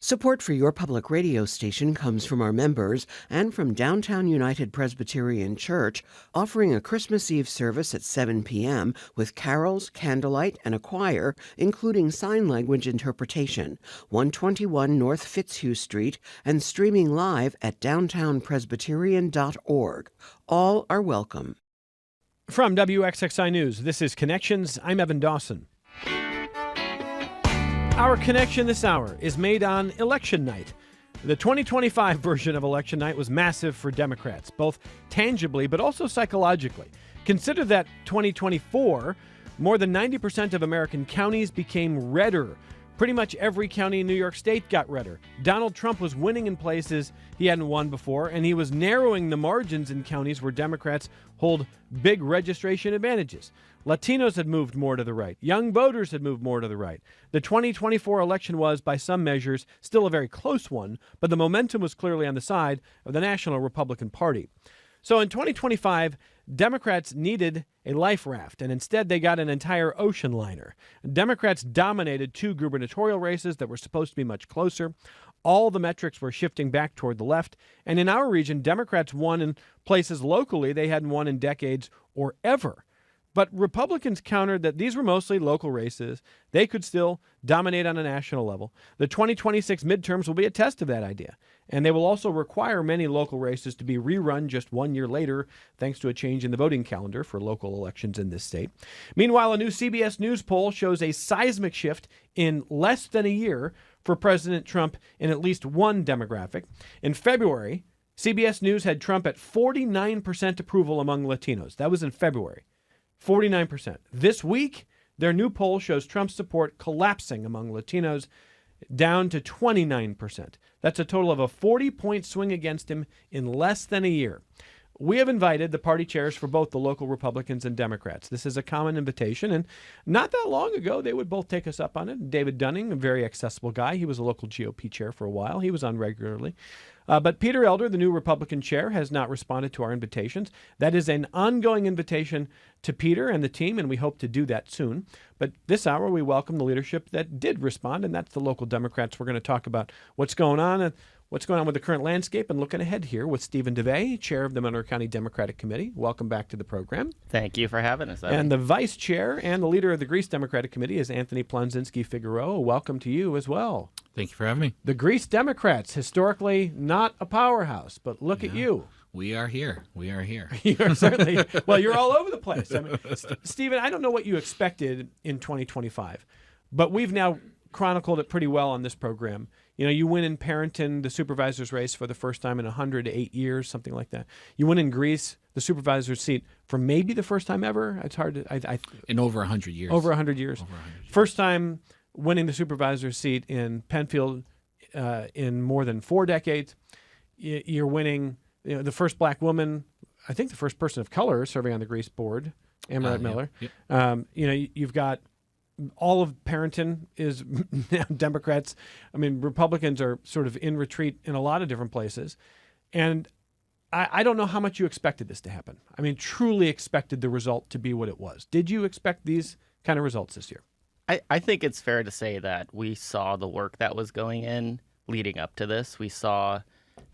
Support for your public radio station comes from our members and from Downtown United Presbyterian Church, offering a Christmas Eve service at 7 p.m. with carols, candlelight, and a choir, including sign language interpretation, 121 North Fitzhugh Street, and streaming live at downtownpresbyterian.org. All are welcome. From WXXI News, this is Connections. I'm Evan Dawson. Our connection this hour is made on election night. The 2025 version of election night was massive for Democrats, both tangibly but also psychologically. Consider that 2024, more than 90% of American counties became redder. Pretty much every county in New York State got redder. Donald Trump was winning in places he hadn't won before, and he was narrowing the margins in counties where Democrats hold big registration advantages. Latinos had moved more to the right. Young voters had moved more to the right. The 2024 election was, by some measures, still a very close one, but the momentum was clearly on the side of the National Republican Party. So in 2025, Democrats needed a life raft, and instead they got an entire ocean liner. Democrats dominated two gubernatorial races that were supposed to be much closer. All the metrics were shifting back toward the left. And in our region, Democrats won in places locally they hadn't won in decades or ever. But Republicans countered that these were mostly local races. They could still dominate on a national level. The 2026 midterms will be a test of that idea. And they will also require many local races to be rerun just 1 year later, thanks to a change in the voting calendar for local elections in this state. Meanwhile, a new CBS News poll shows a seismic shift in less than a year for President Trump in at least one demographic. In February, CBS News had Trump at 49% approval among Latinos. That was in February. 49%. This week, their new poll shows Trump's support collapsing among Latinos down to 29%. That's a total of a 40-point swing against him in less than a year. We have invited the party chairs for both the local Republicans and Democrats. This is a common invitation, and not that long ago, they would both take us up on it. David Dunning, a very accessible guy. He was a local GOP chair for a while. He was on regularly. But Peter Elder, the new Republican chair, has not responded to our invitations. That is an ongoing invitation to Peter and the team, and we hope to do that soon. But this hour, we welcome the leadership that did respond, and that's the local Democrats. We're going to talk about what's going on and what's going on with the current landscape, and looking ahead here with Stephen DeVay, chair of the Monroe County Democratic Committee. Welcome back to the program. Thank you for having us, Evan. And the vice chair and the leader of the Greece Democratic Committee is Anthony Plonzinski-Figueroa. Welcome to you as well. Thank you for having me. The Greece Democrats, historically not a powerhouse, but look at you. We are here. We are here. You're certainly, well, you're all over the place. I mean, Stephen, I don't know what you expected in 2025, but we've now chronicled it pretty well on this program. You know, you win in Parenton, the supervisor's race for the first time in 108 years, something like that. You win in Greece, the supervisor's seat for maybe the first time ever. It's hard to... in over 100 years. Over 100 years. Over 100 years. First time winning the supervisor's seat in Penfield in more than 4 decades. You're winning, you know, the first black woman, I think the first person of color serving on the Greece board, Amaret Miller. Yep. You know, you've got all of Parenton is now Democrats. I mean, Republicans are sort of in retreat in a lot of different places. And I don't know how much you expected this to happen. I mean, truly expected the result to be what it was. Did you expect these kind of results this year? I think it's fair to say that we saw the work that was going in leading up to this. We saw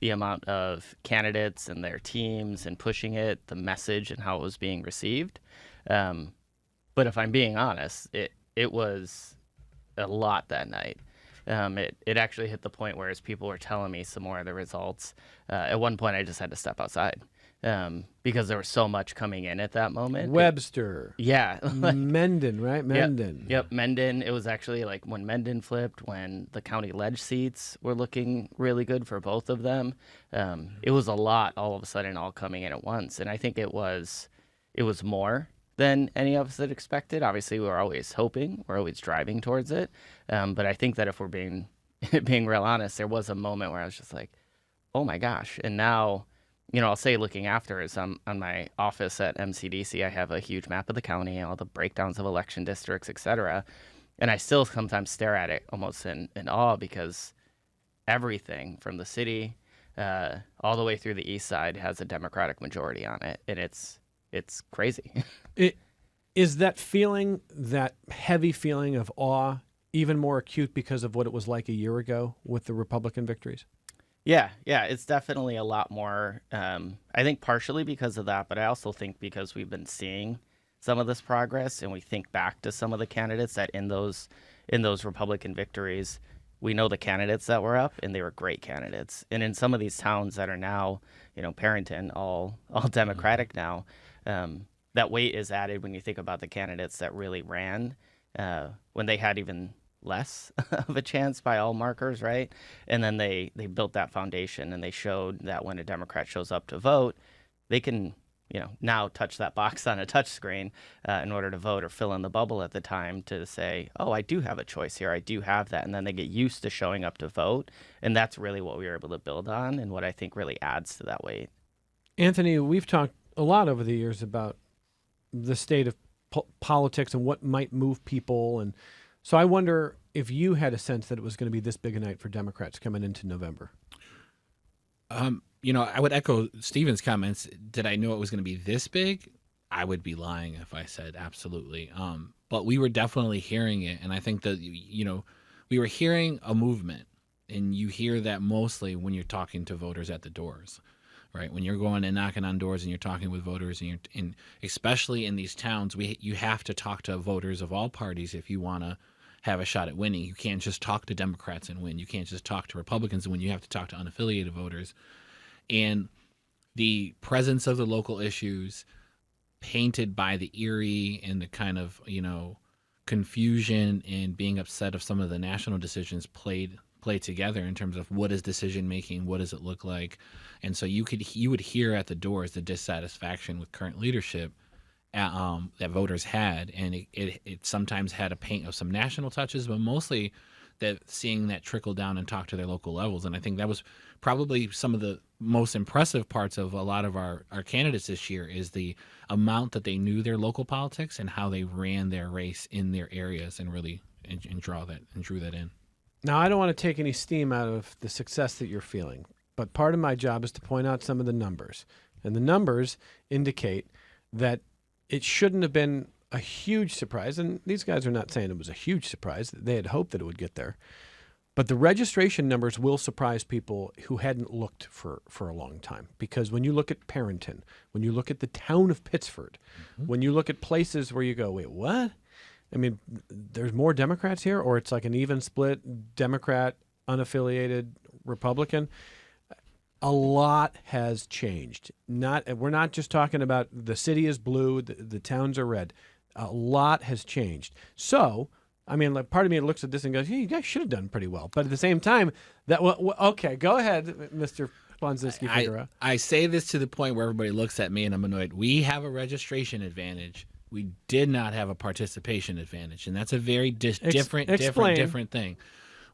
the amount of candidates and their teams and pushing it, the message and how it was being received. But if I'm being honest, it was a lot that night. It actually hit the point where as people were telling me some more of the results, at one point I just had to step outside because there was so much coming in at that moment. Webster. Yeah. Menden, right? Menden. Yep, Menden. It was actually like when Menden flipped, when the county ledge seats were looking really good for both of them. It was a lot all of a sudden all coming in at once. And I think it was more than any of us had expected. Obviously, we were always hoping, we're always driving towards it. But I think that if we're being real honest, there was a moment where I was just like, oh my gosh. And now, you know, I'll say looking after is on my office at MCDC, I have a huge map of the county, all the breakdowns of election districts, et cetera. And I still sometimes stare at it almost in awe because everything from the city all the way through the east side has a Democratic majority on it. And it's crazy. Is that feeling, that heavy feeling of awe even more acute because of what it was like a year ago with the Republican victories? Yeah, it's definitely a lot more. I think partially because of that, but I also think because we've been seeing some of this progress, and we think back to some of the candidates that in those Republican victories, we know the candidates that were up, and they were great candidates. And in some of these towns that are now, Perrington, all Democratic now, that weight is added when you think about the candidates that really ran when they had even less of a chance by all markers, right? And then they built that foundation, and they showed that when a Democrat shows up to vote, they can now touch that box on a touch screen in order to vote, or fill in the bubble at the time to say, oh, I do have a choice here. I do have that. And then they get used to showing up to vote. And that's really what we were able to build on, and what I think really adds to that weight. Anthony, we've talked a lot over the years about the state of politics and what might move people. And so I wonder if you had a sense that it was going to be this big a night for Democrats coming into November. I would echo Stephen's comments. Did I know it was going to be this big? I would be lying if I said absolutely. But we were definitely hearing it. And I think that, we were hearing a movement, and you hear that mostly when you're talking to voters at the doors, right? When you're going and knocking on doors and you're talking with voters, and especially in these towns, you have to talk to voters of all parties if you want to have a shot at winning. You can't just talk to Democrats and win. You can't just talk to Republicans and win. You have to talk to unaffiliated voters. And the presence of the local issues painted by the eerie and the kind of, confusion and being upset of some of the national decisions played together in terms of what is decision making, what does it look like. And so you would hear at the doors the dissatisfaction with current leadership that voters had, and it sometimes had a paint of some national touches, but mostly that seeing that trickle down and talk to their local levels. And I think that was probably some of the most impressive parts of a lot of our candidates this year, is the amount that they knew their local politics and how they ran their race in their areas and really and drew that in. Now, I don't want to take any steam out of the success that you're feeling, but part of my job is to point out some of the numbers. And the numbers indicate that it shouldn't have been a huge surprise, and these guys are not saying it was a huge surprise. They had hoped that it would get there. But the registration numbers will surprise people who hadn't looked for a long time. Because when you look at Perrington, when you look at the town of Pittsford, when you look at places where you go, wait, what? I mean, there's more Democrats here, or it's like an even split Democrat, unaffiliated Republican. A lot has changed. We're not just talking about the city is blue, the towns are red. A lot has changed. So, I mean, like, part of me looks at this and goes, you guys should have done pretty well. But at the same time, okay, go ahead, Mr. Blonzinski-Figueroa. I say this to the point where everybody looks at me and I'm annoyed. We have a registration advantage. We did not have a participation advantage, and that's a very different thing.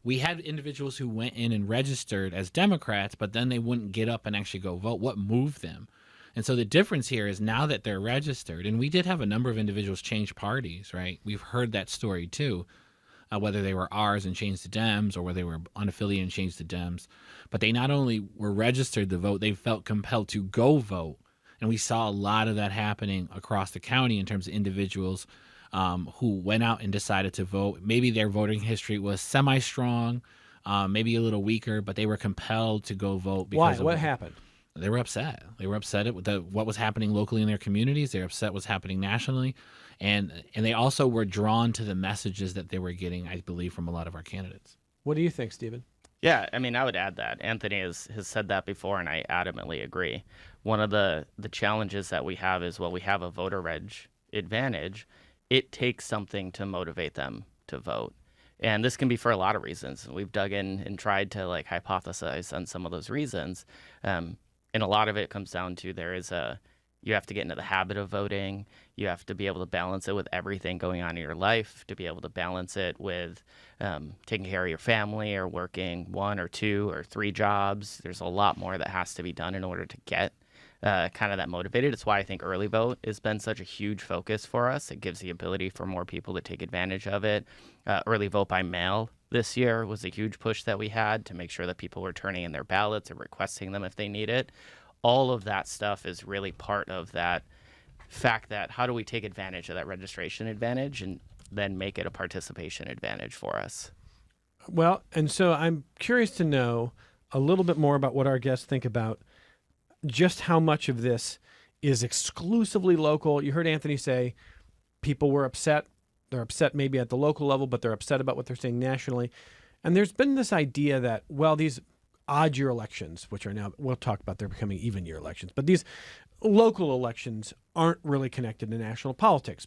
We had individuals who went in and registered as Democrats, but then they wouldn't get up and actually go vote. What moved them? And so the difference here is now that they're registered, and we did have a number of individuals change parties, right? We've heard that story too, whether they were ours and changed to Dems, or whether they were unaffiliated and changed to Dems. But they not only were registered to vote, they felt compelled to go vote. And we saw a lot of that happening across the county in terms of individuals who went out and decided to vote. Maybe their voting history was semi-strong, maybe a little weaker, but they were compelled to go vote. Why? What happened? They were upset. They were upset at what was happening locally in their communities. They were upset what's happening nationally. And they also were drawn to the messages that they were getting, I believe, from a lot of our candidates. What do you think, Stephen? Yeah, I mean, I would add that. Anthony has said that before, and I adamantly agree. One of the challenges that we have is, we have a voter reg advantage. It takes something to motivate them to vote. And this can be for a lot of reasons. We've dug in and tried to hypothesize on some of those reasons. And a lot of it comes down to you have to get into the habit of voting. You have to be able to balance it with everything going on in your life, to be able to balance it with taking care of your family or working 1 or 2 or 3 jobs. There's a lot more that has to be done in order to get kind of that motivated. It's why I think early vote has been such a huge focus for us. It gives the ability for more people to take advantage of it. Early vote by mail this year was a huge push that we had to make sure that people were turning in their ballots and requesting them if they need it. All of that stuff is really part of that fact that how do we take advantage of that registration advantage? And then make it a participation advantage for us. Well, and so I'm curious to know a little bit more about what our guests think about just how much of this is exclusively local. You heard Anthony say people were upset. They're upset maybe at the local level, but they're upset about what they're seeing nationally. And there's been this idea that, well, these odd year elections, which are now, we'll talk about, they're becoming even year elections, but these local elections aren't really connected to national politics.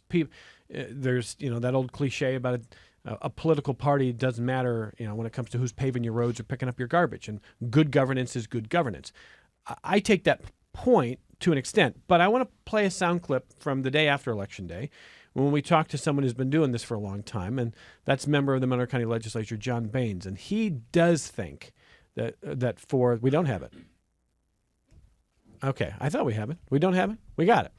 There's, that old cliche about a political party doesn't matter, when it comes to who's paving your roads or picking up your garbage, and good governance is good governance. I take that point to an extent, but I want to play a sound clip from the day after Election Day when we talked to someone who's been doing this for a long time, and that's member of the Monroe County Legislature, John Baines, and he does think that we don't have it. Okay, I thought we have it. We don't have it? We got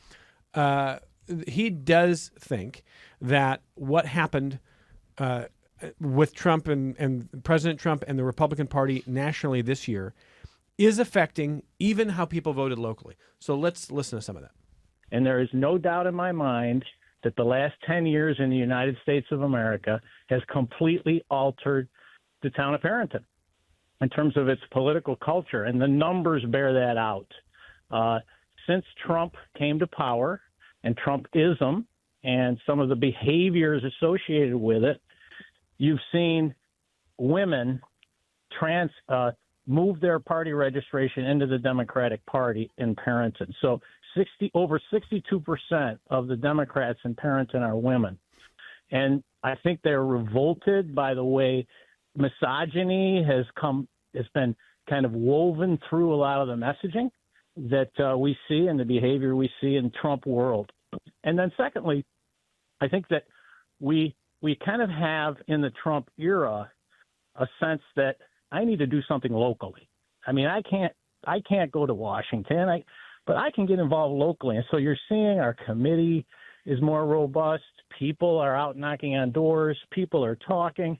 it. He does think that what happened with Trump and President Trump and the Republican Party nationally this year is affecting even how people voted locally. So let's listen to some of that. And there is no doubt in my mind that the last 10 years in the United States of America has completely altered the town of Perryton in terms of its political culture, and the numbers bear that out. Since Trump came to power and Trumpism and some of the behaviors associated with it, you've seen women move their party registration into the Democratic Party in Perryton. So over 62% of the Democrats in Perryton are women. And I think they're revolted by the way misogyny has been kind of woven through a lot of the messaging that we see and the behavior we see in Trump world. And then secondly, I think that we kind of have in the Trump era a sense that I need to do something locally. I mean, I can't go to Washington, but I can get involved locally. And so you're seeing our committee is more robust. People are out knocking on doors. People are talking.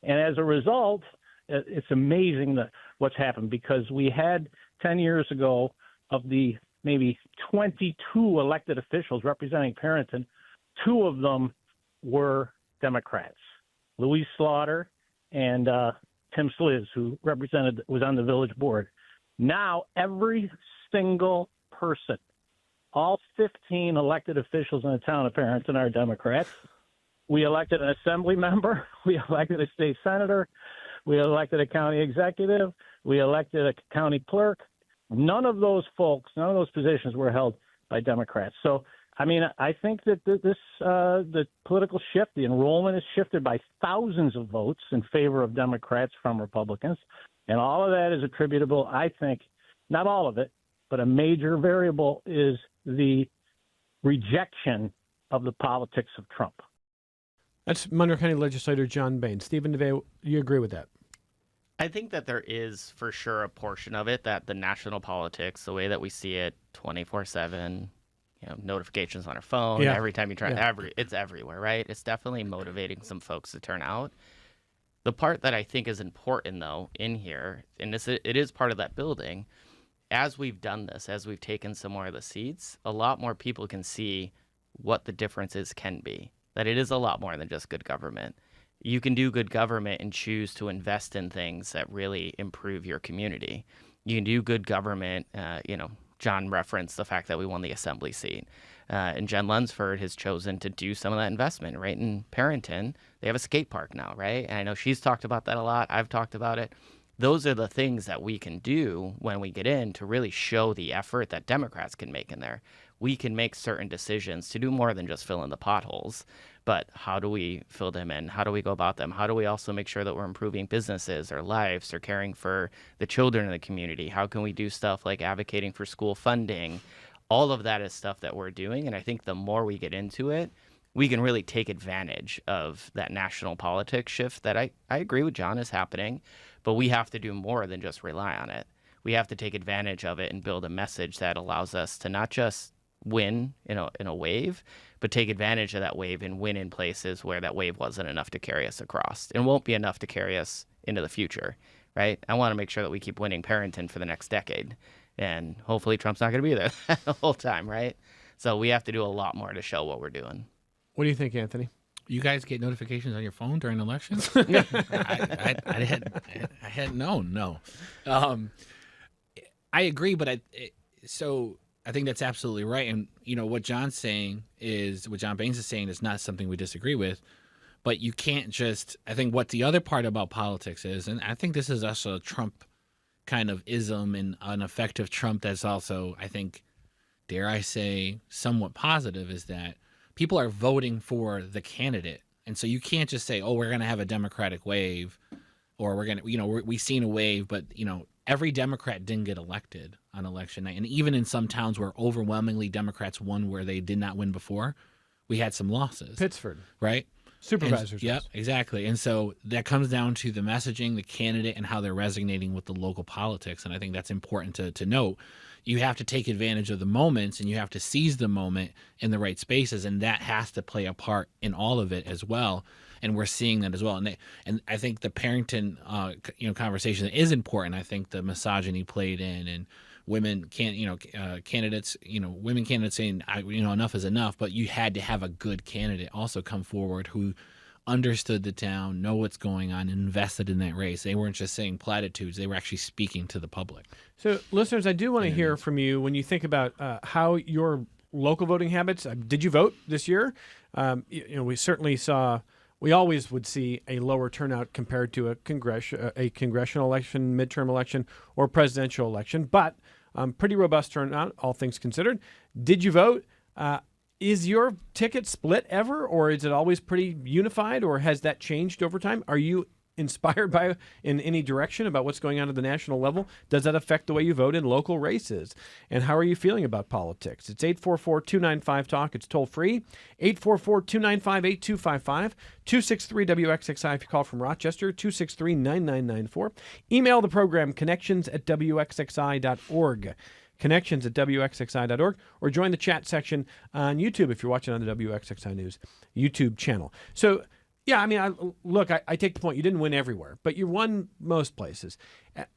And as a result, it's amazing what's happened, because we had 10 years ago of the maybe 22 elected officials representing Perryton, 2 of them were Democrats, Louise Slaughter and Tim Sliz, who was on the village board. Now every single person, all 15 elected officials in the town of Perryton are Democrats. We elected an assembly member. We elected a state senator. We elected a county executive. We elected a county clerk. None of those positions were held by Democrats. So, I mean, I think that the political shift, the enrollment is shifted by thousands of votes in favor of Democrats from Republicans. And all of that is attributable, I think, not all of it, but a major variable is the rejection of the politics of Trump. That's Monroe County Legislator John Baines. Stephen DeVay, you agree with that? I think that there is for sure a portion of it that the national politics, the way that we see it 24/7, notifications on our phone, every time you try, it's everywhere, right? It's definitely motivating some folks to turn out. The part that I think is important, though, in here, and it is part of that building, as we've done this, as we've taken some more of the seats, a lot more people can see what the differences can be, that it is a lot more than just good government. You can do good government and choose to invest in things that really improve your community. You can do good government. John referenced the fact that we won the assembly seat. And Jen Lunsford has chosen to do some of that investment right in Perryton. They have a skate park now, right? And I know she's talked about that a lot. I've talked about it. Those are the things that we can do when we get in to really show the effort that Democrats can make in there. We can make certain decisions to do more than just fill in the potholes, but how do we fill them in? How do we go about them? How do we also make sure that we're improving businesses or lives or caring for the children in the community? How can we do stuff like advocating for school funding? All of that is stuff that we're doing, and I think the more we get into it, we can really take advantage of that national politics shift that I agree with John is happening, but we have to do more than just rely on it. We have to take advantage of it and build a message that allows us to not just win in a wave, but take advantage of that wave and win in places where that wave wasn't enough to carry us across and won't be enough to carry us into the future, right? I want to make sure that we keep winning Perryton for the next decade, and hopefully Trump's not going to be there the whole time, right? So we have to do a lot more to show what we're doing. What do you think, Anthony? You guys get notifications on your phone during elections? I hadn't known. No, I agree, but so I think that's absolutely right. And what John Baines is saying is not something we disagree with. But you can't just. I think what the other part about politics is, and I think this is also a Trump kind of ism and an effective Trump that's also, I think, dare I say, somewhat positive, is that people are voting for the candidate. And so you can't just say, oh, we're going to have a Democratic wave, or we're going to, we've seen a wave, but, every Democrat didn't get elected on election night. And even in some towns where overwhelmingly Democrats won where they did not win before, we had some losses. Pittsford. Right? Supervisors. Yep, exactly. And so that comes down to the messaging, the candidate, and how they're resonating with the local politics. And I think that's important to note. You have to take advantage of the moments, and you have to seize the moment in the right spaces, and that has to play a part in all of it as well. And we're seeing that as well. And I think the Parrington conversation is important. I think the misogyny played in, and women candidates, women candidates saying, enough is enough, but you had to have a good candidate also come forward who understood the town, know what's going on, and invested in that race. They weren't just saying platitudes. They were actually speaking to the public. So, listeners, I do want to hear from you when you think about how your local voting habits. Did you vote this year? We certainly saw. We always would see a lower turnout compared to a congressional election, midterm election, or presidential election, but pretty robust turnout, all things considered. Did you vote? Is your ticket split ever, or is it always pretty unified, or has that changed over time? Are you inspired by in any direction about what's going on at the national level? Does that affect the way you vote in local races? And how are you feeling about politics? It's 844-295-TALK. It's toll free. 844-295-8255. 263-WXXI if you call from Rochester. 263-9994. Email the program connections@WXXI.org. connections@WXXI.org, or join the chat section on YouTube if you're watching on the WXXI News YouTube channel. So, yeah, I mean, I take the point. You didn't win everywhere, but you won most places.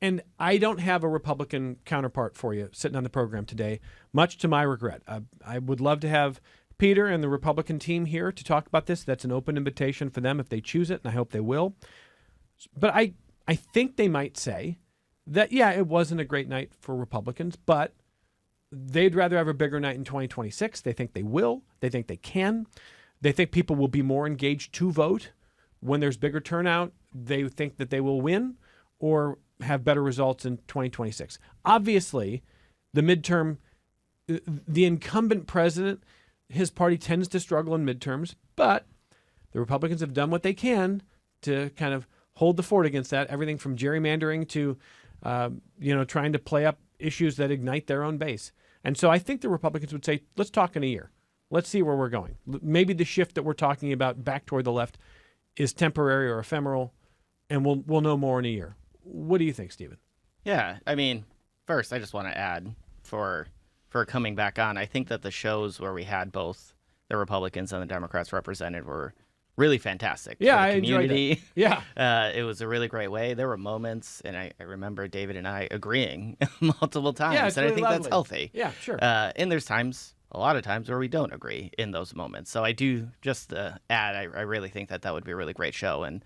And I don't have a Republican counterpart for you sitting on the program today, much to my regret. I would love to have Peter and the Republican team here to talk about this. That's an open invitation for them if they choose it, and I hope they will. But I think they might say that, yeah, it wasn't a great night for Republicans, but they'd rather have a bigger night in 2026. They think they will. They think they can. They think people will be more engaged to vote when there's bigger turnout. They think that they will win or have better results in 2026. Obviously, the midterm, the incumbent president, his party tends to struggle in midterms, but the Republicans have done what they can to kind of hold the fort against that. Everything from gerrymandering to trying to play up issues that ignite their own base. And so I think the Republicans would say, let's talk in a year. Let's see where we're going. Maybe the shift that we're talking about back toward the left is temporary or ephemeral, and we'll know more in a year. What do you think, Stephen? Yeah, I mean, first, I just want to add for coming back on, I think that the shows where we had both the Republicans and the Democrats represented were really fantastic. Yeah, for the I community. enjoyed it. Yeah. It was a really great way. There were moments, and I remember David and I agreeing multiple times, Yeah, it's and I really think that's lovely. healthy. Yeah, sure. And there's a lot of times where we don't agree in those moments. So I do just add, I really think that would be a really great show. And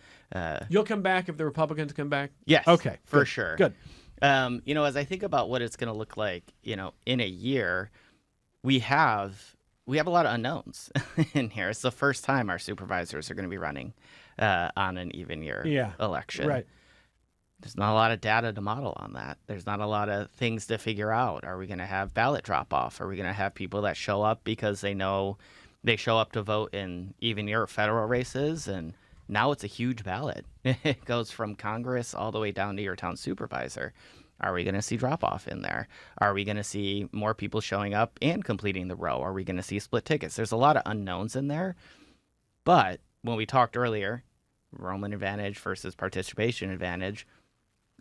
You'll come back if the Republicans come back? yes, Okay. for good, sure. Good. As I think about what it's going to look like, in a year, we have a lot of unknowns in here. It's the first time our supervisors are going to be running on an even year election. Right. There's not a lot of data to model on that. There's not a lot of things to figure out. Are we going to have ballot drop off? Are we going to have people that show up because they know they show up to vote in even year federal races? And now it's a huge ballot. It goes from Congress all the way down to your town supervisor. Are we going to see drop off in there? Are we going to see more people showing up and completing the row? Are we going to see split tickets? There's a lot of unknowns in there. But when we talked earlier, enrollment advantage versus participation advantage,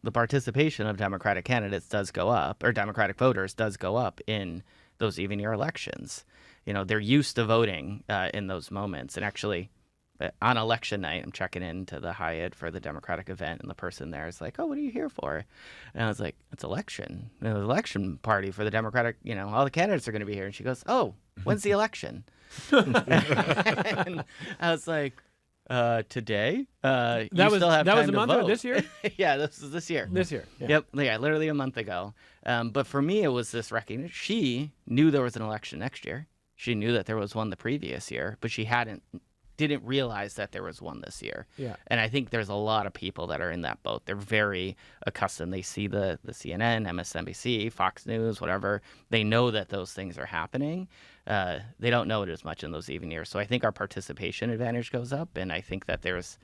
the participation of Democratic candidates does go up, or Democratic voters does go up in those even year elections. They're used to voting in those moments. And actually, on election night, I'm checking into the Hyatt for the Democratic event, and the person there is like, "Oh, what are you here for?" And I was like, "It's election. It was election party for the Democratic. All the candidates are going to be here." And she goes, "Oh, when's the election?" And I was like, "Today. That you was still have that was time a to month ago vote." this year. Yeah, this was this year. This year. Yeah. Yep. Yeah, literally a month ago. But for me, it was this recognition. She knew there was an election next year. She knew that there was one the previous year, but she didn't realize that there was one this year. Yeah. And I think there's a lot of people that are in that boat. They're very accustomed. They see the CNN, MSNBC, Fox News, whatever. They know that those things are happening. They don't know it as much in those even years. So I think our participation advantage goes up, and I think that there's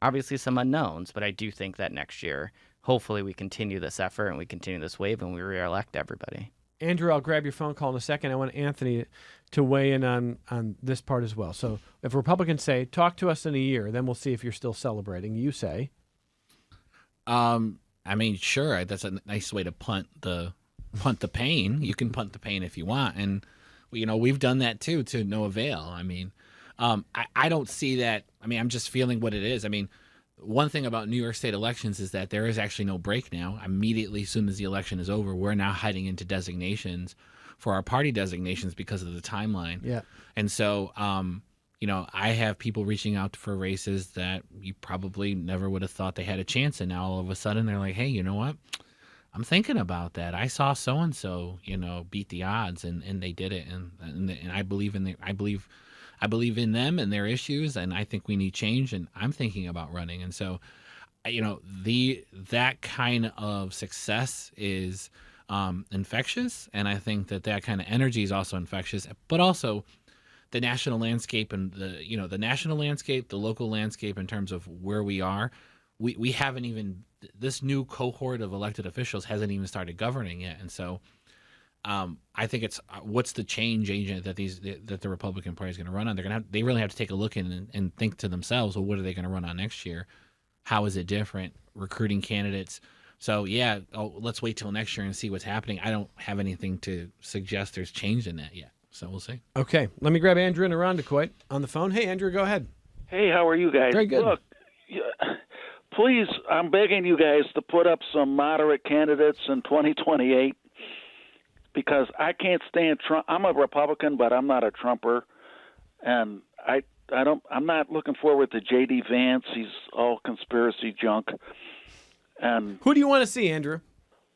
obviously some unknowns, but I do think that next year, hopefully we continue this effort and we continue this wave and we re-elect everybody. Andrew, I'll grab your phone call in a second. I want Anthony to weigh in on this part as well. So if Republicans say, talk to us in a year, then we'll see if you're still celebrating. You say? I mean, sure, that's a nice way to punt the pain. You can punt the pain if you want. And, we've done that too, to no avail. I mean, I don't see that. I mean, I'm just feeling what it is. I mean, one thing about New York State elections is that there is actually no break now. Immediately, as soon as the election is over, we're now heading into designations for our party designations because of the timeline. Yeah. And so, I have people reaching out for races that you probably never would have thought they had a chance in. Now, all of a sudden, they're like, hey, you know what? I'm thinking about that. I saw so-and-so, beat the odds, and they did it. And I believe in I believe in them and their issues, and I think we need change, and I'm thinking about running. And so, that kind of success is infectious, and I think that kind of energy is also infectious, but also the national landscape and the national landscape, the local landscape in terms of where we are. We haven't even, this new cohort of elected officials hasn't even started governing yet. And so I think it's what's the change agent that the Republican Party is going to run on. They really have to take a look and think to themselves, well, what are they going to run on next year? How is it different? Recruiting candidates. So yeah, let's wait till next year and see what's happening. I don't have anything to suggest there's change in that yet. So we'll see. Okay, let me grab Andrew in Irondequoit on the phone. Hey, Andrew, go ahead. Hey, how are you guys? Very good. Look, please, I'm begging you guys to put up some moderate candidates in 2028 because I can't stand Trump. I'm a Republican, but I'm not a Trumper, and I'm not looking forward to J.D. Vance. He's all conspiracy junk. And who do you want to see, Andrew?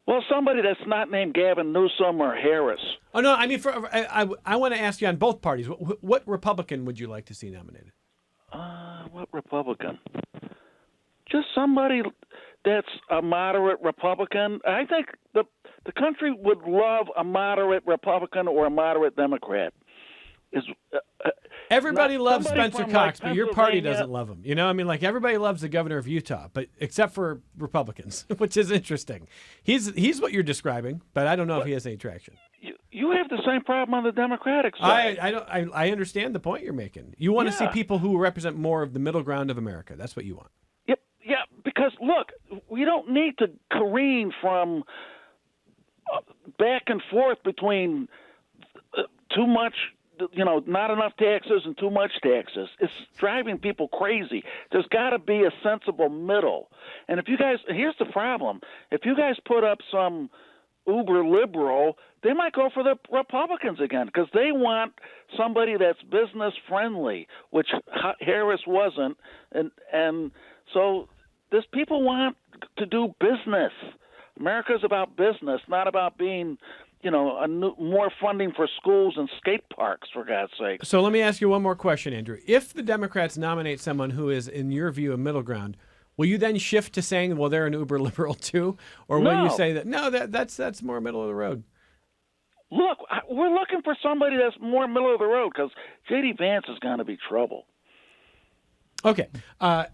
Well, somebody that's not named Gavin Newsom or Harris. Oh no, I mean, I want to ask you on both parties. What Republican would you like to see nominated? What Republican? Just somebody that's a moderate Republican. I think the country would love a moderate Republican or a moderate Democrat. Everybody loves Spencer from, Cox, like, but your party Pennsylvania. doesn't love him. I mean, like everybody loves the governor of Utah, but except for Republicans, which is interesting. He's what you're describing, but I don't know if he has any traction. You have the same problem on the Democratic side. I understand the point you're making. You want to see people who represent more of the middle ground of America. That's what you want. Yeah, because look, we don't need to careen from back and forth between too much, not enough taxes and too much taxes. It's driving people crazy. There's got to be a sensible middle. And here's the problem. If you guys put up some uber liberal, they might go for the Republicans again because they want somebody that's business friendly, which Harris wasn't. And so people want to do business. America's about business, not about being, more funding for schools and skate parks, for God's sake. So let me ask you one more question, Andrew. If the Democrats nominate someone who is, in your view, a middle ground, will you then shift to saying, well, they're an uber liberal too? Or will you say that, no, that's more middle of the road? Look, we're looking for somebody that's more middle of the road because J.D. Vance is going to be trouble. Okay.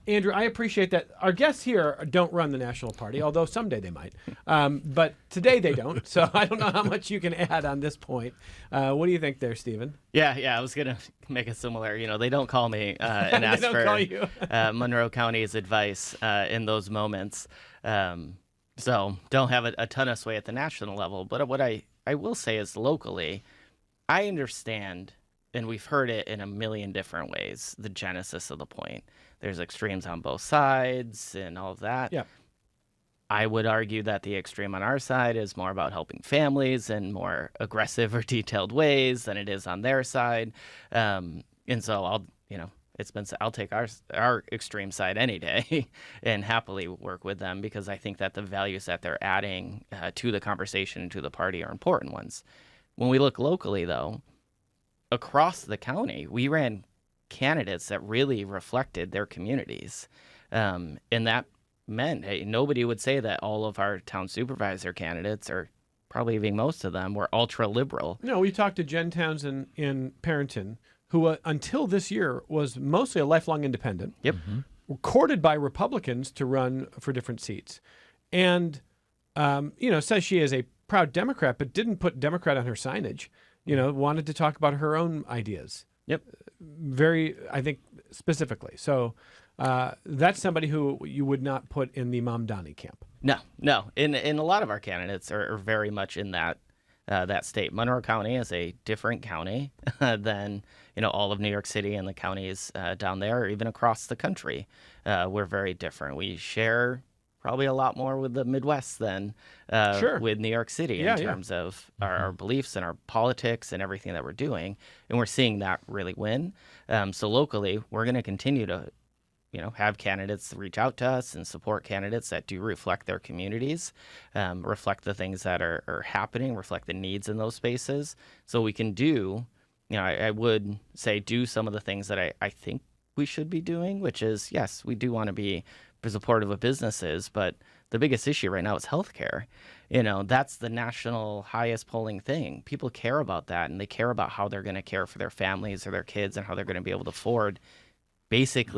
Andrew, I appreciate that. Our guests here don't run the National Party, although someday they might. But today they don't, so I don't know how much you can add on this point. What do you think there, Stephen? Yeah, I was going to make it similar. They don't call me and ask for Monroe County's advice in those moments. So don't have a ton of sway at the national level. But what I will say is locally, I understand and we've heard it in a million different ways, the genesis of the point. There's extremes on both sides and all of that. Yeah. I would argue that the extreme on our side is more about helping families in more aggressive or detailed ways than it is on their side. And so I'll take our extreme side any day and happily work with them, because I think that the values that they're adding to the conversation and to the party are important ones. When we look locally, though, across the county, we ran candidates that really reflected their communities. And that meant nobody would say that all of our town supervisor candidates, or probably even most of them, were ultra liberal. No, we talked to Jen Townsend in Parrington, who until this year was mostly a lifelong independent. Yep. Courted by Republicans to run for different seats. And, says she is a proud Democrat, but didn't put Democrat on her signage. Wanted to talk about her own ideas. Yep. Very, I think, specifically. So that's somebody who you would not put in the Mamdani camp. No. And a lot of our candidates are very much in that state. Monroe County is a different county than all of New York City and the counties down there, or even across the country. We're very different. We share probably a lot more with the Midwest than with New York City in terms of our beliefs and our politics and everything that we're doing. And we're seeing that really win. So locally, we're going to continue to have candidates reach out to us and support candidates that do reflect their communities, reflect the things that are happening, reflect the needs in those spaces. So we can do, I would say do some of the things that I think we should be doing, which is, yes, we do want to be supportive of businesses, but the biggest issue right now is healthcare. That's the national highest polling thing. People care about that, and they care about how they're going to care for their families or their kids and how they're going to be able to afford basic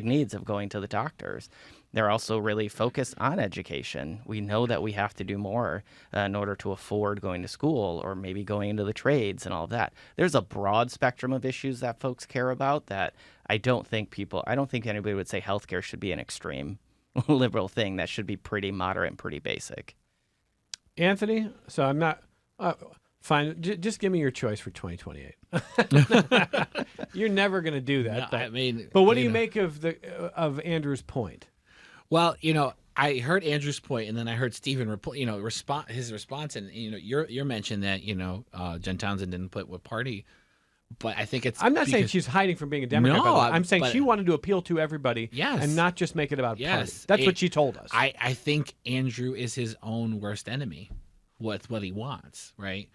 needs of going to the doctors. They're also really focused on education. We know that we have to do more in order to afford going to school or maybe going into the trades and all of that. There's a broad spectrum of issues that folks care about that I don't think anybody would say healthcare should be an extreme liberal thing. That should be pretty moderate and pretty basic. Anthony, so I'm not... fine, just give me your choice for 2028. You're never going to do that. No, but what do you make of Andrew's point? Well, I heard Andrew's point, and then I heard Stephen his response, and your mention that Jen Townsend didn't put what party, but I think it's. I'm not saying she's hiding from being a Democrat. No, I'm saying she wanted to appeal to everybody, yes, and not just make it about party. That's what she told us. I think Andrew is his own worst enemy. What he wants, right?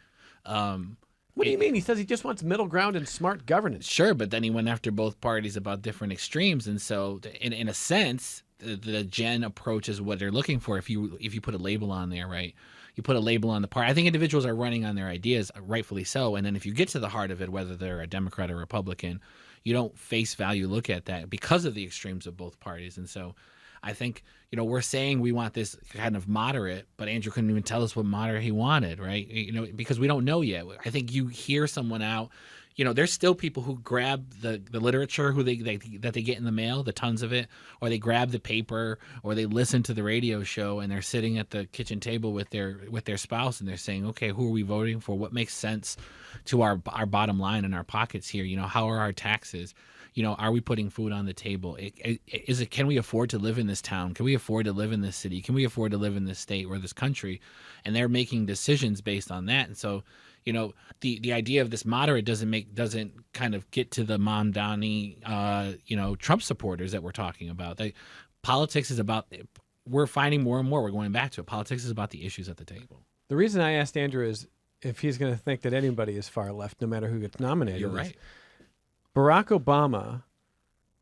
What do you mean? He says he just wants middle ground and smart governance. Sure, but then he went after both parties about different extremes, and so in a sense, the Jen approach is what they're looking for. If you put a label on there, right? You put a label on the party. I think individuals are running on their ideas, rightfully so. And then if you get to the heart of it, whether they're a Democrat or Republican, you don't face value look at that because of the extremes of both parties. And so I think, we're saying we want this kind of moderate, but Andrew couldn't even tell us what moderate he wanted, right? Because we don't know yet. I think you hear someone out. There's still people who grab the literature that they get in the mail, the tons of it, or they grab the paper, or they listen to the radio show, and they're sitting at the kitchen table with their spouse, and they're saying, okay, who are we voting for? What makes sense to our bottom line in our pockets here? How are our taxes? Are we putting food on the table? Can we afford to live in this town? Can we afford to live in this city? Can we afford to live in this state or this country? And they're making decisions based on that. And so, the idea of this moderate doesn't kind of get to the Mamdani, Trump supporters that we're talking about. Politics is about, we're finding more and more, we're going back to it. Politics is about the issues at the table. The reason I asked Andrew is if he's going to think that anybody is far left, no matter who gets nominated. You're right. Barack Obama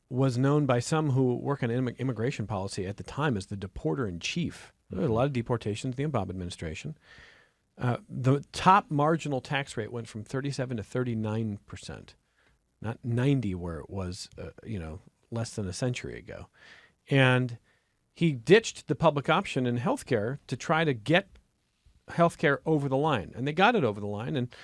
was known by some who work on immigration policy at the time as the deporter in chief. There were a lot of deportations in the Obama administration. The top marginal tax rate went from 37 to 39%, not 90 where it was, less than a century ago. And he ditched the public option in healthcare to try to get healthcare over the line, and they got it over the line. And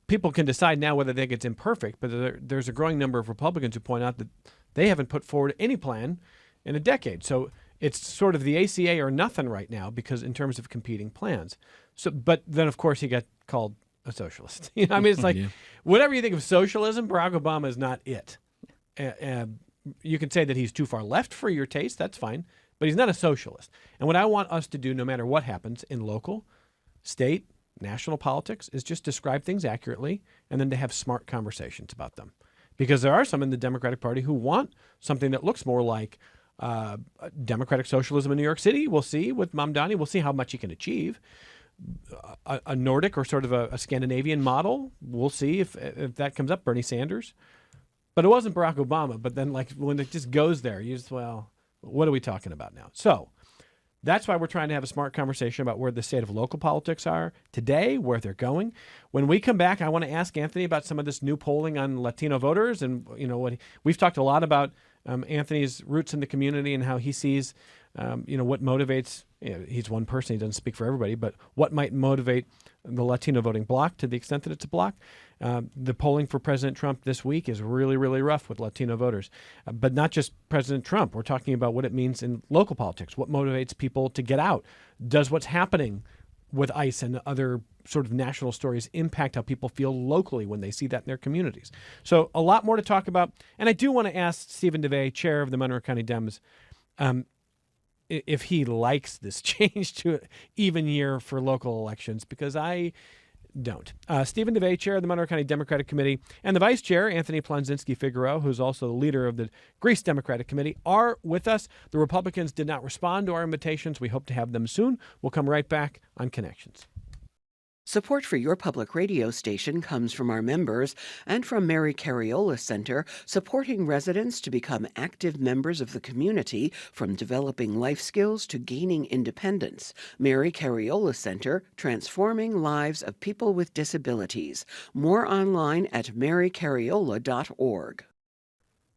people can decide now whether they think it's imperfect, but there's a growing number of Republicans who point out that they haven't put forward any plan in a decade. So it's sort of the ACA or nothing right now because in terms of competing plans. So, but then of course he got called a socialist. I mean, it's like Yeah. whatever you think of socialism, Barack Obama is not it. You can say that he's too far left for your taste. That's fine, but he's not a socialist. And what I want us to do, no matter what happens in local, state, national politics, is just describe things accurately and then to have smart conversations about them. Because there are some in the Democratic Party who want something that looks more like democratic socialism in New York City. We'll see with Mamdani. We'll see how much he can achieve. A Nordic or sort of a Scandinavian model. We'll see if that comes up. Bernie Sanders. But it wasn't Barack Obama. But then, like, when it just goes there, you just, well, what are we talking about now? So that's why we're trying to have a smart conversation about where the state of local politics are today, where they're going. When we come back, I want to ask Anthony about some of this new polling on Latino voters, and we've talked a lot about Anthony's roots in the community and how he sees, what motivates. He's one person; he doesn't speak for everybody, but what might motivate the Latino voting bloc to the extent that it's a bloc. The polling for President Trump this week is really, really rough with Latino voters. But not just President Trump. We're talking about what it means in local politics. What motivates people to get out? Does what's happening with ICE and other sort of national stories impact how people feel locally when they see that in their communities? So a lot more to talk about. And I do want to ask Stephen DeVay, chair of the Monroe County Dems, if he likes this change to an even year for local elections, because I don't. Stephen DeVay, chair of the Monroe County Democratic Committee, and the vice chair, Anthony Plonzinski-Figueroa, who's also the leader of the Greece Democratic Committee, are with us. The Republicans did not respond to our invitations. We hope to have them soon. We'll come right back on Connections. Support for your public radio station comes from our members and from Mary Cariola Center, supporting residents to become active members of the community, from developing life skills to gaining independence. Mary Cariola Center, transforming lives of people with disabilities. More online at marycariola.org.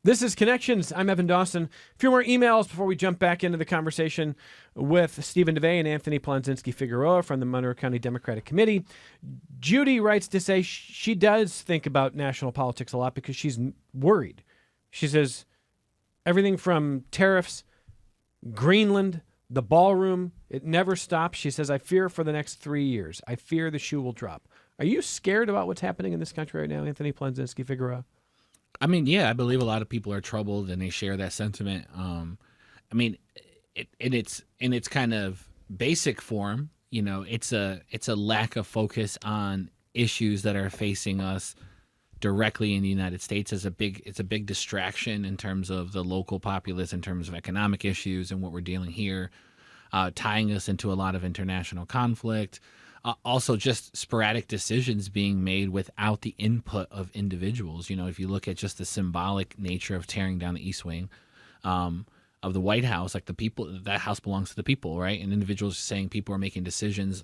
This is Connections. I'm Evan Dawson. A few more emails before we jump back into the conversation with Stephen DeVay and Anthony Plonzinski-Figueroa from the Monroe County Democratic Committee. Judy writes to say she does think about national politics a lot because she's worried. She says everything from tariffs, Greenland, the ballroom, it never stops. She says, I fear for the next 3 years. I fear the shoe will drop. Are you scared about what's happening in this country right now, Anthony Plonzinski-Figueroa? I mean, yeah, I believe a lot of people are troubled and they share that sentiment. I mean, in its kind of basic form, it's a lack of focus on issues that are facing us directly in the United States. It's a big distraction in terms of the local populace, in terms of economic issues and what we're dealing here, tying us into a lot of international conflict. Also, just sporadic decisions being made without the input of individuals. If you look at just the symbolic nature of tearing down the East Wing of the White House, like the people, that house belongs to the people, right? And individuals saying people are making decisions,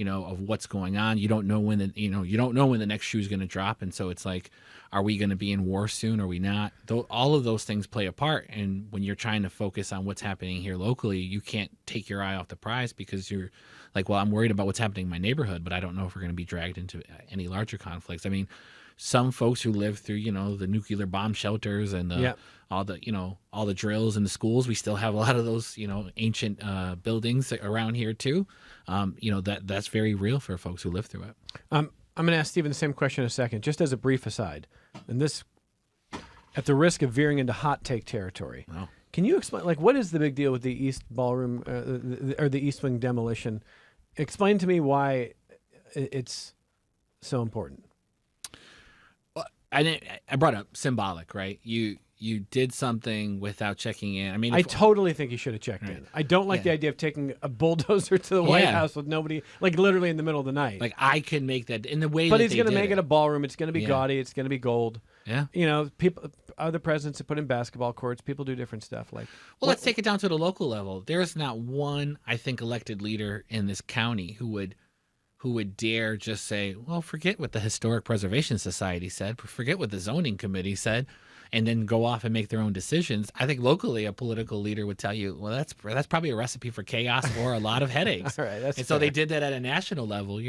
of what's going on. You don't know when the next shoe is going to drop, and so it's like, are we going to be in war soon? Or are we not? All of those things play a part. And when you're trying to focus on what's happening here locally, you can't take your eye off the prize because you're like, well, I'm worried about what's happening in my neighborhood, but I don't know if we're going to be dragged into any larger conflicts. I mean, some folks who live through, the nuclear bomb shelters and all the drills in the schools, we still have a lot of those, ancient buildings around here too. That's very real for folks who live through it. I'm going to ask Stephen the same question in a second, just as a brief aside. And this, at the risk of veering into hot take territory. Wow. Can you explain, what is the big deal with the East Ballroom or the East Wing demolition? Explain to me why it's so important. Well, I brought up symbolic, right? You did something without checking in. I mean, I totally think you should have checked in. I don't like the idea of taking a bulldozer to the White House with nobody, literally in the middle of the night. I can make that in the way but that he's going to make it a ballroom. It's going to be gaudy. It's going to be gold. Yeah. People, other presidents have put in basketball courts. People do different stuff. Let's take it down to the local level. There is not one, I think, elected leader in this county who would dare just say, well, forget what the Historic Preservation Society said, forget what the zoning committee said, and then go off and make their own decisions. I think locally a political leader would tell you, well, that's probably a recipe for chaos or a lot of headaches. All right, so they did that at a national level.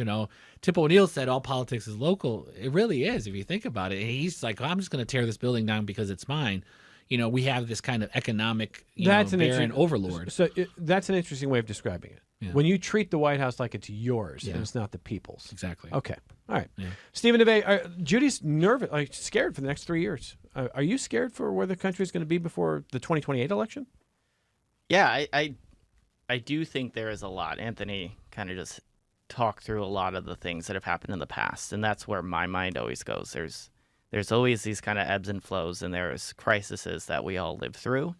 Tip O'Neill said all politics is local. It really is if you think about it. And he's like, I'm just going to tear this building down because it's mine. we have this kind of economic, That's an barren interesting overlord. So that's an interesting way of describing it. Yeah. When you treat the White House like it's yours Yeah. and it's not the people's. Exactly. Okay. All right. Yeah. Stephen DeVay, Judy's nervous, scared for the next 3 years. Are you scared for where the country is going to be before the 2028 election? Yeah, I do think there is a lot. Anthony kind of just talked through a lot of the things that have happened in the past, and that's where my mind always goes. There's always these kind of ebbs and flows, and there's crises that we all live through.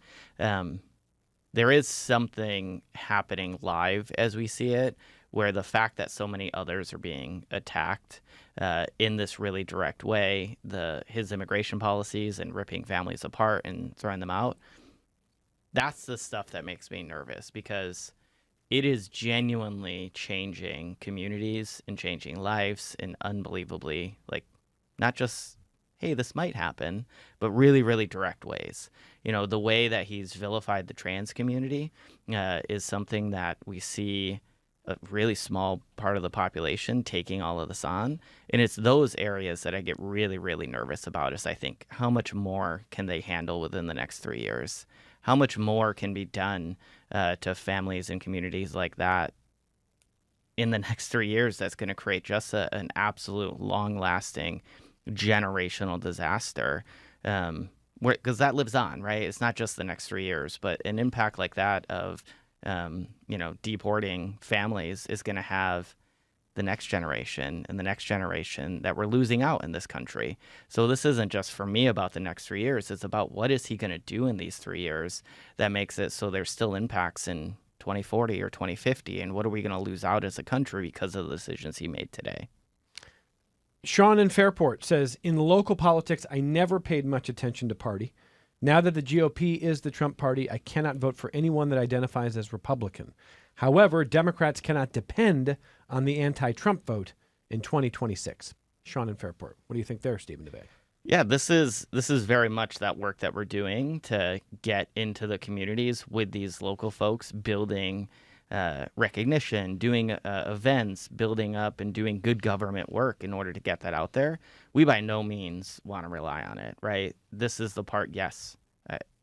There is something happening live as we see it, where the fact that so many others are being attacked in this really direct way, his immigration policies and ripping families apart and throwing them out, that's the stuff that makes me nervous, because it is genuinely changing communities and changing lives in unbelievably, not just, hey, this might happen, but really, really direct ways. The way that he's vilified the trans community is something that we see a really small part of the population taking all of this on. And it's those areas that I get really, really nervous about, is I think, how much more can they handle within the next 3 years? How much more can be done to families and communities like that in the next 3 years that's going to create just an absolute long-lasting generational disaster, because that lives on, right? It's not just the next 3 years, but an impact like that of deporting families is going to have the next generation and the next generation that we're losing out in this country. So this isn't just for me about the next 3 years. It's about what is he going to do in these 3 years that makes it so there's still impacts in 2040 or 2050, and what are we going to lose out as a country because of the decisions he made today? Sean in Fairport says, in local politics, I never paid much attention to party. Now that the GOP is the Trump party, I cannot vote for anyone that identifies as Republican. However, Democrats cannot depend on the anti-Trump vote in 2026. Sean in Fairport. What do you think there, Stephen DeVay? Yeah, this is very much that work that we're doing to get into the communities with these local folks, building recognition, doing events, building up and doing good government work in order to get that out there. We by no means want to rely on it, right? This is the part, yes,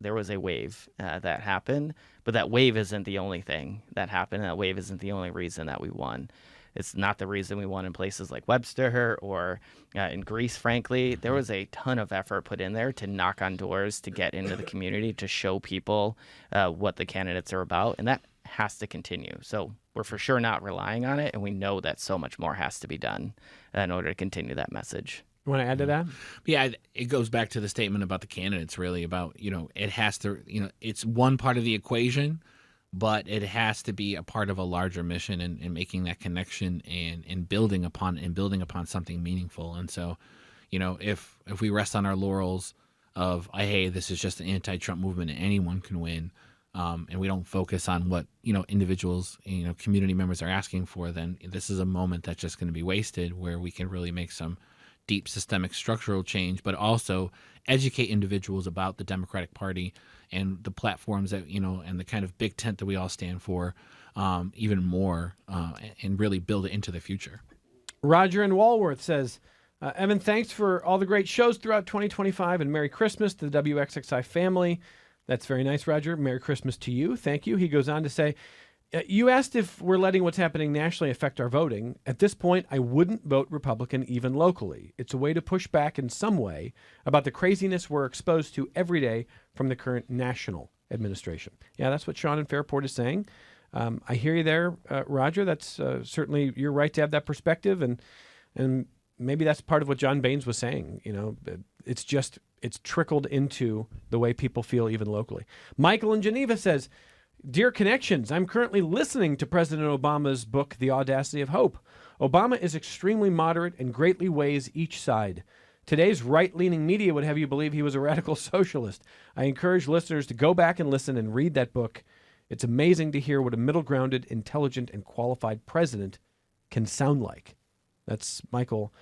there was a wave that happened, but that wave isn't the only thing that happened. That wave isn't the only reason that we won. It's not the reason we won in places like Webster or in Greece, frankly. There was a ton of effort put in there to knock on doors, to get into the community, to show people what the candidates are about, and that has to continue. So we're for sure not relying on it, and we know that so much more has to be done in order to continue that message. You want to add to that? Yeah, it goes back to the statement about the candidates, really, about, it has to, it's one part of the equation, but it has to be a part of a larger mission and making that connection and building upon something meaningful. And so, if we rest on our laurels of, hey, this is just an anti-Trump movement and anyone can win, and we don't focus on what individuals, community members are asking for, then this is a moment that's just going to be wasted, where we can really make some deep systemic structural change, but also educate individuals about the Democratic Party and the platforms that, and the kind of big tent that we all stand for, even more, and really build it into the future. Roger in Walworth says, Evan, thanks for all the great shows throughout 2025, and Merry Christmas to the WXXI family. That's very nice, Roger. Merry Christmas to you. Thank you. He goes on to say, you asked if we're letting what's happening nationally affect our voting. At this point, I wouldn't vote Republican even locally. It's a way to push back in some way about the craziness we're exposed to every day from the current national administration. Yeah, that's what Sean in Fairport is saying. I hear you there, Roger. That's certainly, you're right to have that perspective, and maybe that's part of what John Baines was saying. It's trickled into the way people feel even locally. Michael in Geneva says, Dear Connections, I'm currently listening to President Obama's book, The Audacity of Hope. Obama is extremely moderate and greatly weighs each side. Today's right-leaning media would have you believe he was a radical socialist. I encourage listeners to go back and listen and read that book. It's amazing to hear what a middle-grounded, intelligent, and qualified president can sound like. That's Michael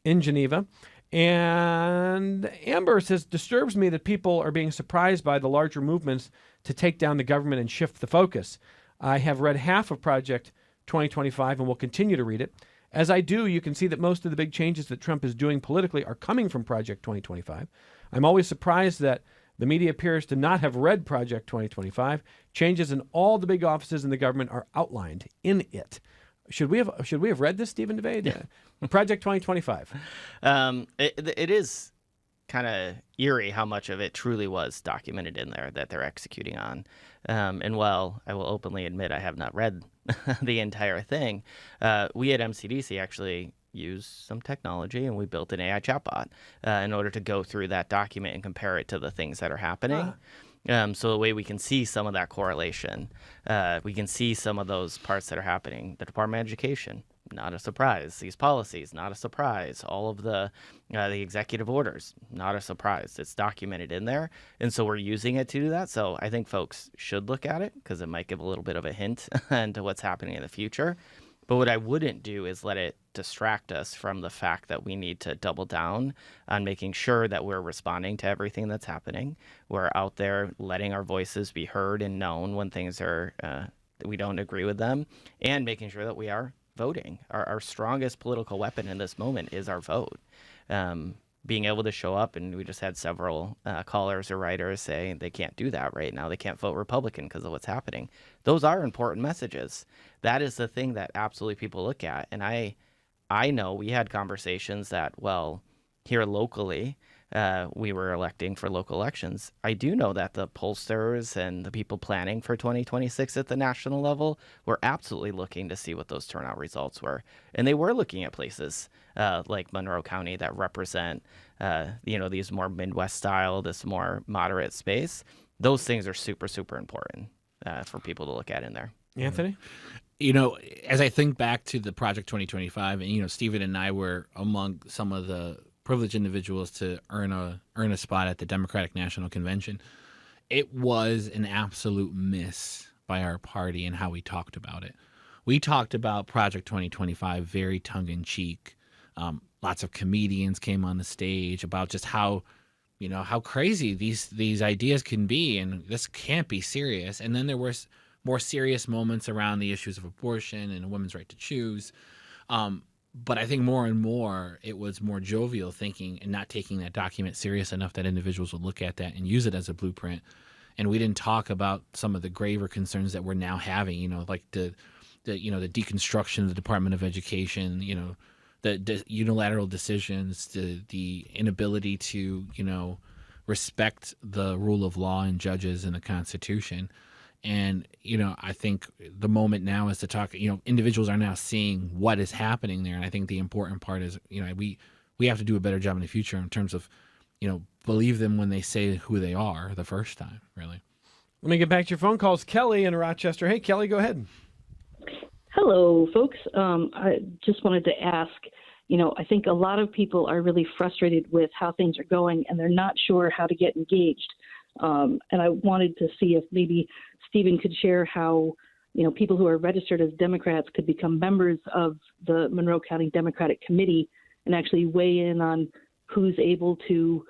in Geneva. And Amber says, disturbs me that people are being surprised by the larger movements to take down the government and shift the focus. I have read half of Project 2025 and will continue to read it. As I do, you can see that most of the big changes that Trump is doing politically are coming from Project 2025. I'm always surprised that The media appears to not have read Project 2025. Changes in all the big offices in the government are outlined in it. Should we have read this, Stephen DeVay? Yeah. Project 2025. It is kind of eerie how much of it truly was documented in there that they're executing on. And while I will openly admit I have not read the entire thing, we at MCDC actually used some technology and we built an AI chatbot in order to go through that document and compare it to the things that are happening. So the way we can see some of that correlation, we can see some of those parts that are happening. The Department of Education, not a surprise. These policies, not a surprise. All of the executive orders, not a surprise. It's documented in there, and so we're using it to do that. So I think folks should look at it because it might give a little bit of a hint into what's happening in the future. But what I wouldn't do is let it distract us from the fact that we need to double down on making sure that we're responding to everything that's happening. We're out there letting our voices be heard and known when things are we don't agree with them, and making sure that we are voting. Our strongest political weapon in this moment is our vote. Being able to show up, and we just had several callers or writers say they can't do that right now. They can't vote Republican because of what's happening. Those are important messages. That is the thing that absolutely people look at. And I know we had conversations that, well, here locally, we were electing for local elections. I do know that the pollsters and the people planning for 2026 at the national level were absolutely looking to see what those turnout results were. And they were looking at places like Monroe County that represent, these more Midwest style, this more moderate space. Those things are super, super important for people to look at in there. Anthony? As I think back to the Project 2025, and, Stephen and I were among some of the privileged individuals to earn a spot at the Democratic National Convention. It was an absolute miss by our party and how we talked about it. We talked about Project 2025 very tongue-in-cheek. Lots of comedians came on the stage about just how crazy these ideas can be, and this can't be serious. And then there were more serious moments around the issues of abortion and a woman's right to choose. But I think more and more it was more jovial thinking and not taking that document serious enough that individuals would look at that and use it as a blueprint. And we didn't talk about some of the graver concerns that we're now having, like the deconstruction of the Department of Education, the unilateral decisions, the inability to, respect the rule of law and judges and the Constitution. And, I think the moment now is to talk, individuals are now seeing what is happening there. And I think the important part is, we have to do a better job in the future in terms of, believe them when they say who they are the first time, really. Let me get back to your phone calls. Kelly in Rochester. Hey, Kelly, go ahead. Hello, folks. I just wanted to ask, I think a lot of people are really frustrated with how things are going, and they're not sure how to get engaged. And I wanted to see if maybe Stephen could share how, people who are registered as Democrats could become members of the Monroe County Democratic Committee and actually weigh in on who's able to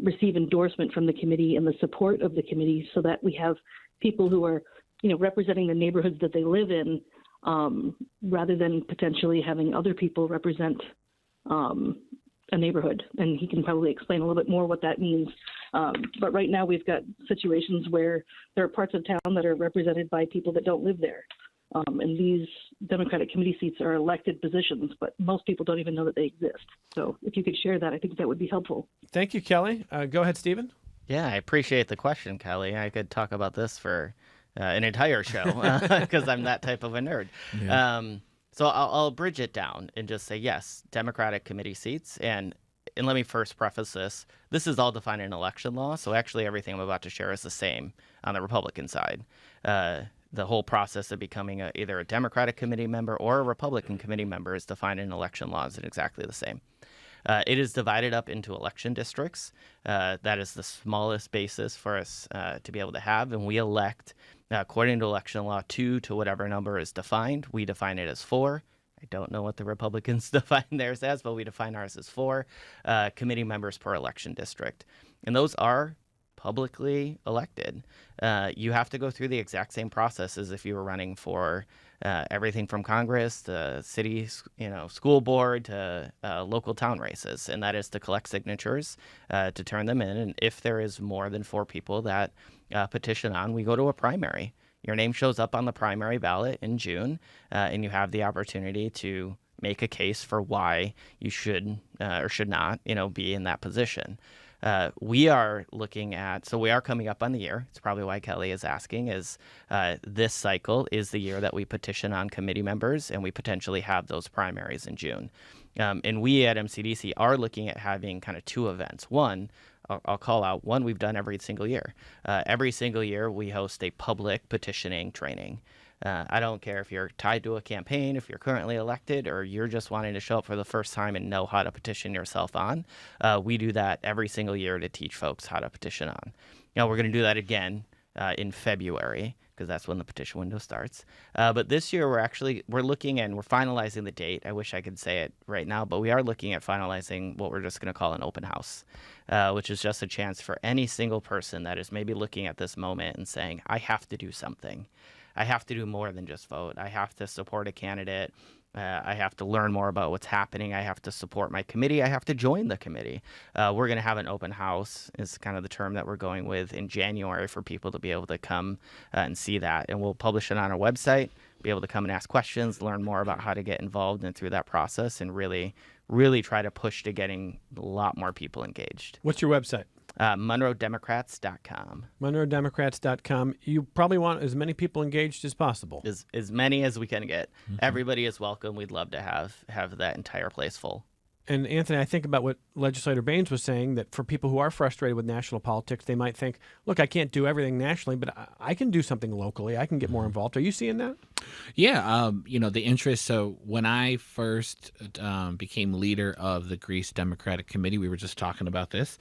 receive endorsement from the committee and the support of the committee, so that we have people who are, representing the neighborhoods that they live in, rather than potentially having other people represent a neighborhood. And he can probably explain a little bit more what that means. But right now we've got situations where there are parts of town that are represented by people that don't live there. And these Democratic committee seats are elected positions, but most people don't even know that they exist. So if you could share that, I think that would be helpful. Thank you, Kelly. Go ahead, Stephen. Yeah, I appreciate the question, Kelly. I could talk about this for an entire show because I'm that type of a nerd. Yeah. So I'll bridge it down and just say, yes, Democratic committee seats. And let me first preface this. This is all defined in election law. So actually everything I'm about to share is the same on the Republican side. The whole process of becoming either a Democratic committee member or a Republican committee member is defined in election laws and exactly the same. It is divided up into election districts. That is the smallest basis for us to be able to have. And we elect, according to election law, 2 to whatever number is defined. We define it as 4. I don't know what the Republicans define theirs as, but we define ours as 4 committee members per election district. And those are publicly elected. You have to go through the exact same process as if you were running for everything from Congress to city, school board to local town races, and that is to collect signatures to turn them in. And if there is more than 4 people that petition on, we go to a primary. Your name shows up on the primary ballot in June, and you have the opportunity to make a case for why you should or should not, be in that position. We are looking at, so we are coming up on the year. It's probably why Kelly is asking, is this cycle is the year that we petition on committee members, and we potentially have those primaries in June. And we at MCDC are looking at having kind of 2 events. One, I'll call out one we've done every single year. Every single year we host a public petitioning training. I don't care if you're tied to a campaign, if you're currently elected, or you're just wanting to show up for the first time and know how to petition yourself on. We do that every single year to teach folks how to petition on. Now, we're going to do that again in February, because that's when the petition window starts. But this year, we're looking and we're finalizing the date. I wish I could say it right now, but we are looking at finalizing what we're just going to call an open house, which is just a chance for any single person that is maybe looking at this moment and saying, I have to do something. I have to do more than just vote. I have to support a candidate. I have to learn more about what's happening. I have to support my committee. I have to join the committee. We're going to have an open house is kind of the term that we're going with in January for people to be able to come and see that. And we'll publish it on our website, be able to come and ask questions, learn more about how to get involved and through that process, and really, really try to push to getting a lot more people engaged. What's your website? MonroeDemocrats.com. MonroeDemocrats.com. You probably want as many people engaged as possible. As many as we can get. Mm-hmm. Everybody is welcome. We'd love to have that entire place full. And Anthony, I think about what Legislator Baines was saying, that for people who are frustrated with national politics, they might think, look, I can't do everything nationally, but I can do something locally. I can get more involved. Are you seeing that? Yeah. The interest. So when I first became leader of the Greece Democratic Committee, we were just talking about this.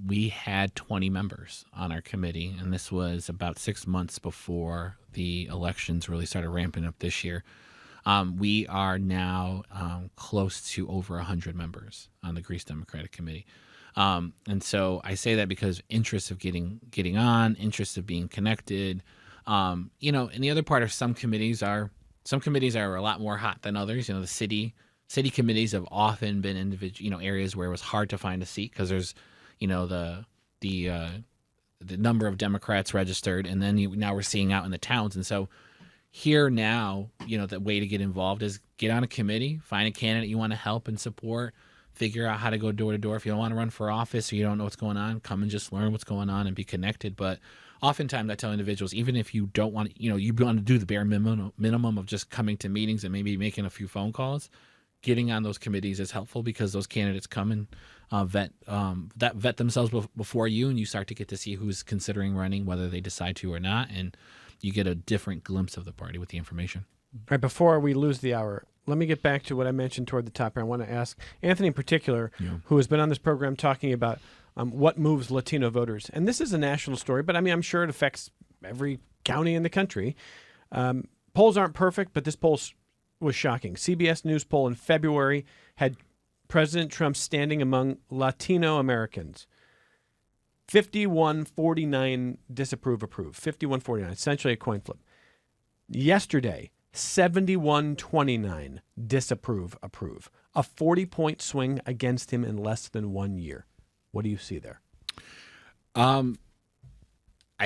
We had 20 members on our committee, and this was about 6 months before the elections really started ramping up this year. We are now close to over 100 members on the Greece Democratic Committee. And so I say that because interest of getting on, interest of being connected. And the other part of some committees are a lot more hot than others. The city committees have often been individual, areas where it was hard to find a seat because there's the number of Democrats registered, and then now we're seeing out in the towns. And so here now, the way to get involved is get on a committee, find a candidate you want to help and support, figure out how to go door to door. If you don't want to run for office or you don't know what's going on, come and just learn what's going on and be connected. But oftentimes I tell individuals, even if you don't want, you want to do the bare minimum of just coming to meetings and maybe making a few phone calls, getting on those committees is helpful because those candidates come and vet themselves before you, and you start to get to see who's considering running, whether they decide to or not, and you get a different glimpse of the party with the information. All right, before we lose the hour, let me get back to what I mentioned toward the top here. I want to ask Anthony in particular, who has been on this program talking about what moves Latino voters. And this is a national story, but I'm sure it affects every county in the country. Polls aren't perfect, but this poll was shocking. CBS News poll in February had President Trump standing among Latino Americans. 51-49 approve. 51-49, essentially a coin flip. Yesterday, 71-29 approve. A 40-point swing against him in less than 1 year. What do you see there? I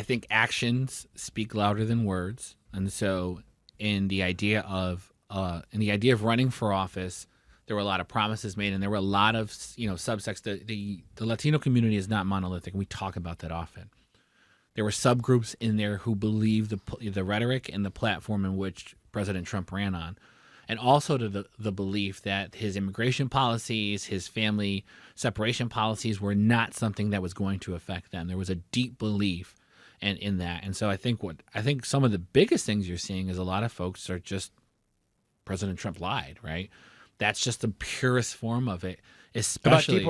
think actions speak louder than words, and so in the idea of running for office, there were a lot of promises made, and there were a lot of subsects. The Latino community is not monolithic, and we talk about that often. There were subgroups in there who believed the rhetoric and the platform in which President Trump ran on, and also to the belief that his immigration policies, his family separation policies were not something that was going to affect them. There was a deep belief in that, and so I think some of the biggest things you're seeing is a lot of folks are just President Trump lied, right? That's just the purest form of it, especially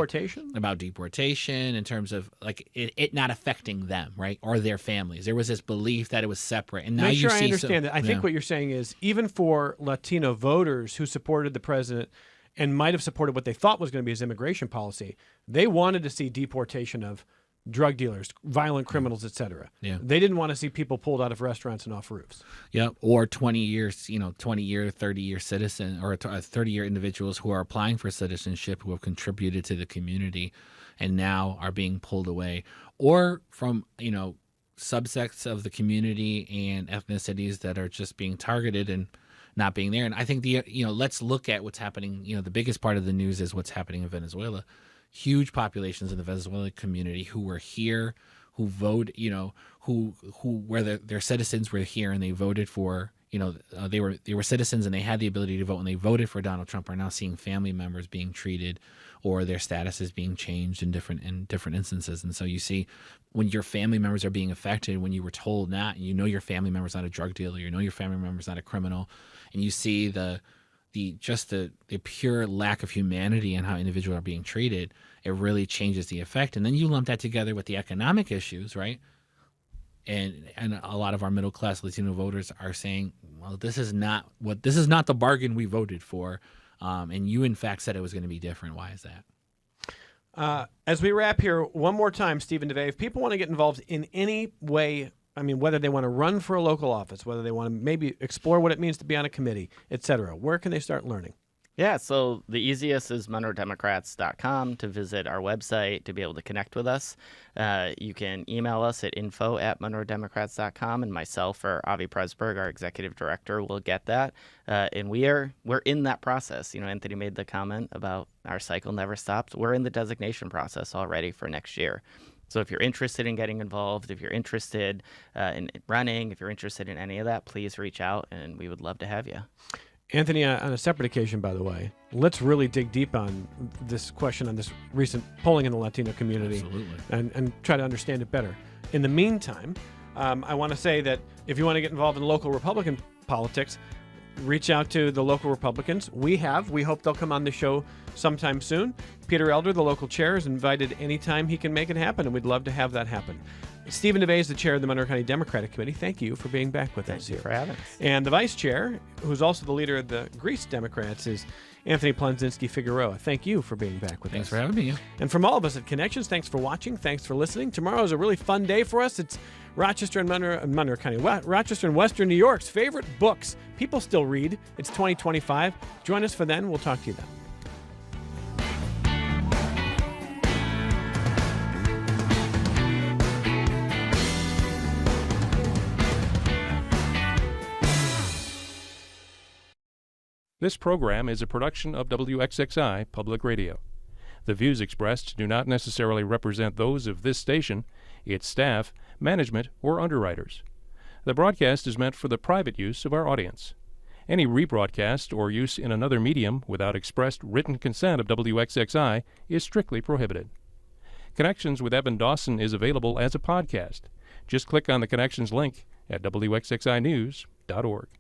about deportation in terms of like it not affecting them, right, or their families. There was this belief that it was separate, and now Make you sure see. I understand that. I think what you're saying is even for Latino voters who supported the president and might have supported what they thought was going to be his immigration policy, they wanted to see deportation of drug dealers, violent criminals, etc. Yeah. They didn't want to see people pulled out of restaurants and off roofs. Yep. Or 20 years, 20-year, 30-year citizen or 30-year individuals who are applying for citizenship who have contributed to the community and now are being pulled away. Or from, subsects of the community and ethnicities that are just being targeted and not being there. And I think let's look at what's happening. The biggest part of the news is what's happening in Venezuela. Huge populations in the Venezuelan community who were here, who vote, who where their citizens were here and they voted for, they were citizens and they had the ability to vote and they voted for Donald Trump, are now seeing family members being treated or their status is being changed in different instances. And so you see when your family members are being affected, when you were told not, and your family member's not a drug dealer, your family member's not a criminal, and you see the pure lack of humanity and how individuals are being treated, it really changes the effect. And then you lump that together with the economic issues, right? And a lot of our middle class Latino voters are saying, well, this is not the bargain we voted for. And you in fact said it was going to be different. Why is that? As we wrap here, one more time, Stephen DeVay, if people want to get involved in any way, whether they want to run for a local office, whether they want to maybe explore what it means to be on a committee, etc., where can they start learning? Yeah, so the easiest is MonroeDemocrats.com to visit our website to be able to connect with us. You can email us at info@MonroeDemocrats.com, and myself or Avi Presberg, our executive director, will get that. And we're in that process. Anthony made the comment about our cycle never stops. We're in the designation process already for next year. So if you're interested in getting involved, if you're interested in running, if you're interested in any of that, please reach out, and we would love to have you. Anthony, on a separate occasion, by the way, let's really dig deep on this question on this recent polling in the Latino community. Absolutely. And try to understand it better. In the meantime, I want to say that if you want to get involved in local Republican politics, reach out to the local Republicans. We hope they'll come on the show sometime soon. Peter Elder, the local chair, is invited anytime he can make it happen, and we'd love to have that happen. Stephen DeVay is the chair of the Monroe County Democratic Committee. Thank you for being back with us here. Thank you for having us. And the vice chair, who's also the leader of the Greece Democrats, is Anthony Plonzinski Figueroa. Thank you for being back with us. Thanks for having me. And from all of us at Connections, thanks for watching. Thanks for listening. Tomorrow is a really fun day for us. It's Rochester and Monroe County, Rochester and Western New York's favorite books. People still read. It's 2025. Join us for then. We'll talk to you then. This program is a production of WXXI Public Radio. The views expressed do not necessarily represent those of this station, its staff, management, or underwriters. The broadcast is meant for the private use of our audience. Any rebroadcast or use in another medium without expressed written consent of WXXI is strictly prohibited. Connections with Evan Dawson is available as a podcast. Just click on the Connections link at WXXInews.org.